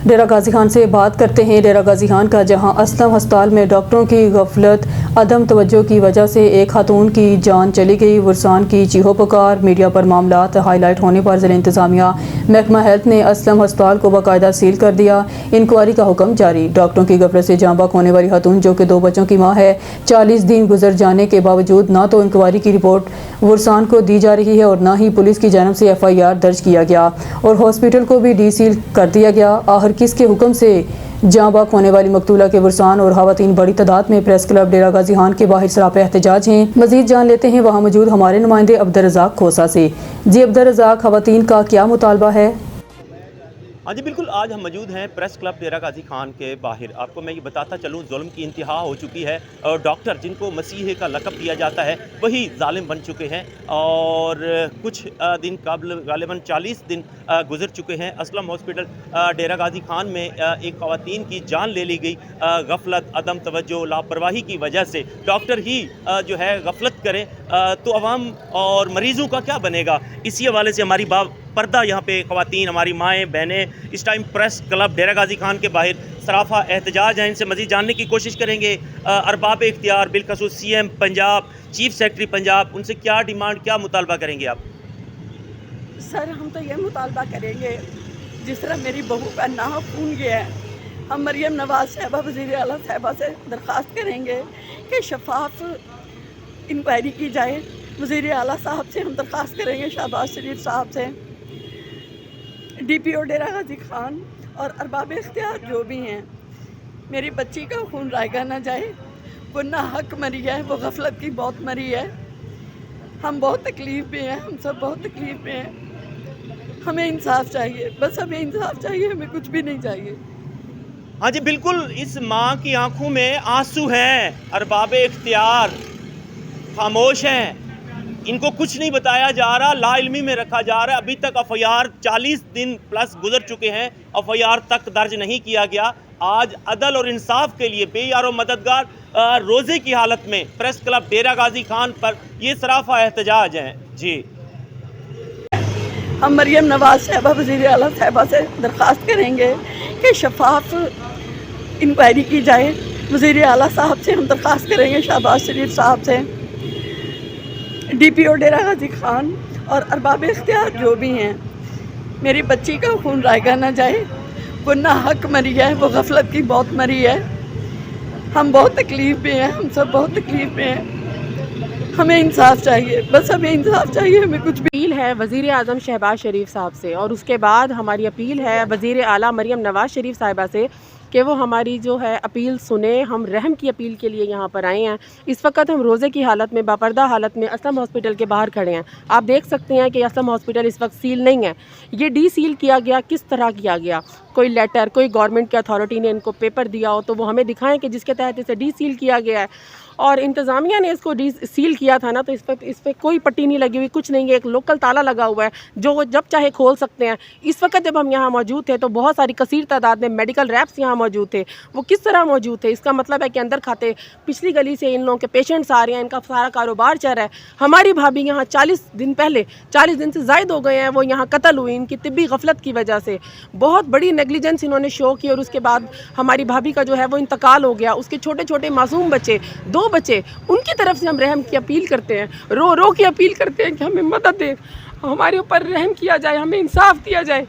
ڈیرہ غازی خان سے بات کرتے ہیں ڈیرہ غازی خان کا، جہاں اسلم ہسپتال میں ڈاکٹروں کی غفلت عدم توجہ کی وجہ سے ایک خاتون کی جان چلی گئی۔ ورسان کی چیخو پکار، میڈیا پر معاملات ہائی لائٹ ہونے پر ضلع انتظامیہ محکمہ ہیلتھ نے اسلم ہسپتال کو باقاعدہ سیل کر دیا۔ انکوائری کا حکم جاری۔ ڈاکٹروں کی غفلت سے جاں بحق ہونے والی خاتون، جو کہ 2 بچوں کی ماں ہے، 40 دن گزر جانے کے باوجود نہ تو انکوائری کی رپورٹ ورسان کو دی جا رہی ہے اور نہ ہی پولیس کی جانب سے FIR درج کیا گیا اور ہاسپٹل کو بھی ڈی سیل کر دیا گیا۔ آخر کس کے حکم سے جاں بحق ہونے والی مقتولہ کے ورسان اور خواتین بڑی تعداد میں پریس کلب ڈیرہ غازی خان کے باہر سراپا احتجاج ہیں؟ مزید جان لیتے ہیں وہاں موجود ہمارے نمائندے عبدالرزاق کھوسہ سے۔ جی عبدالرزاق، خواتین کا کیا مطالبہ ہے؟ ہاں جی بالکل، آج ہم موجود ہیں پریس کلب ڈیرہ غازی خان کے باہر۔ آپ کو میں یہ بتاتا چلوں، ظلم کی انتہا ہو چکی ہے اور ڈاکٹر جن کو مسیح کا لقب دیا جاتا ہے وہی ظالم بن چکے ہیں، اور کچھ دن قبل غالباً 40 دن گزر چکے ہیں۔ اسلم ہاسپٹل ڈیرہ غازی خان میں ایک خواتین کی جان لے لی گئی غفلت، عدم توجہ، لاپرواہی کی وجہ سے۔ ڈاکٹر ہی جو ہے غفلت کرے تو عوام اور مریضوں کا کیا بنے گا؟ اسی حوالے سے ہماری پردہ یہاں پہ خواتین، ہماری مائیں بہنیں اس time press club Dera Ghazi Khan کے باہر سراپا احتجاج ہیں۔ ان سے مزید جاننے کی کوشش کریں گے۔ ارباب اختیار بالخصوص CM Punjab, chief secretary Punjab, ان سے کیا ڈیمانڈ، کیا مطالبہ کریں گے آپ؟ سر، ہم تو یہ مطالبہ کریں گے، جس طرح میری بہو کا ناحق خون گیا ہے، ہم مریم نواز صاحبہ وزیر اعلیٰ صاحبہ سے درخواست کریں گے کہ شفاف انکوائری کی جائے۔ وزیر اعلیٰ صاحب سے ہم درخواست کریں گے، شہباز شریف صاحب سے، DPO ڈیرہ غازی خان اور ارباب اختیار جو بھی ہیں، میری بچی کا خون رائگاں نہ جائے۔ وہ ناحق مری ہے، وہ غفلت کی موت مری ہے۔ ہم بہت تکلیف میں ہیں، ہم سب بہت تکلیف میں ہیں۔ ہمیں انصاف چاہیے، بس ہمیں انصاف چاہیے، ہمیں کچھ بھی نہیں چاہیے۔ ہاں جی بالکل، اس ماں کی آنکھوں میں آنسو ہیں۔ ارباب اختیار خاموش ہیں، ان کو کچھ نہیں بتایا جا رہا، لا علمی میں رکھا جا رہا ہے۔ ابھی تک FIR 40 دن پلس گزر چکے ہیں، FIR تک درج نہیں کیا گیا۔ آج عدل اور انصاف کے لیے بے یار و مددگار روزے کی حالت میں پریس کلب ڈیرہ غازی خان پر یہ سراپا احتجاج ہیں۔ جی ہم مریم نواز صاحبہ وزیر اعلیٰ صاحبہ سے درخواست کریں گے کہ شفاف انکوائری کی جائے۔ وزیر اعلیٰ صاحب سے ہم درخواست کریں گے، شہباز شریف صاحب سے، DPO ڈیرہ غازی خان اور ارباب اختیار جو بھی ہیں، میری بچی کا خون رائگاں نہ جائے۔ وہ ناحق مری ہے، وہ غفلت کی موت مری ہے۔ ہم بہت تکلیف میں ہیں، ہم سب بہت تکلیف میں ہیں۔ ہمیں انصاف چاہیے، بس ہمیں انصاف چاہیے، ہمیں کچھ بھی۔ اپیل ہے وزیر اعظم شہباز شریف صاحب سے، اور اس کے بعد ہماری اپیل ہے وزیر اعلیٰ مریم نواز شریف صاحبہ سے کہ وہ ہماری جو ہے اپیل سنیں۔ ہم رحم کی اپیل کے لیے یہاں پر آئے ہیں۔ اس وقت ہم روزے کی حالت میں، باپردہ حالت میں اسلم ہاسپٹل کے باہر کھڑے ہیں۔ آپ دیکھ سکتے ہیں کہ اسلم ہاسپٹل اس وقت سیل نہیں ہے۔ یہ ڈی سیل کیا گیا، کس طرح کیا گیا؟ کوئی لیٹر، کوئی گورنمنٹ کی اتھارٹی نے ان کو پیپر دیا ہو تو وہ ہمیں دکھائیں کہ جس کے تحت اسے ڈی سیل کیا گیا ہے۔ اور انتظامیہ نے اس کو ڈی سیل کیا تھا نا، تو اس پہ کوئی پٹی نہیں لگی ہوئی، کچھ نہیں ہے، ایک لوکل تالا لگا ہوا ہے جو وہ جب چاہے کھول سکتے ہیں۔ اس وقت جب ہم یہاں موجود تھے تو بہت ساری کثیر تعداد میں میڈیکل ریپس یہاں موجود تھے۔ وہ کس طرح موجود تھے؟ اس کا مطلب ہے کہ اندر کھاتے پچھلی گلی سے ان لوگوں کے پیشنٹس آ رہے ہیں، ان کا سارا کاروبار چل رہا ہے۔ ہماری بھابھی یہاں 40 دن پہلے، 40 دن سے زائد ہو گئے ہیں، وہ یہاں قتل ہوئی ان کی طبی غفلت کی وجہ سے۔ بہت بڑی نیگلیجنس انہوں نے شو کی، اور اس کے بعد ہماری بھابھی کا جو ہے وہ انتقال ہو گیا۔ اس کے چھوٹے چھوٹے معصوم بچے، 2 بچے، ان کی طرف سے ہم رحم کی اپیل کرتے ہیں، رو کی اپیل کرتے ہیں کہ ہمیں مدد دیں، ہمارے اوپر رحم کیا جائے، ہمیں انصاف دیا جائے۔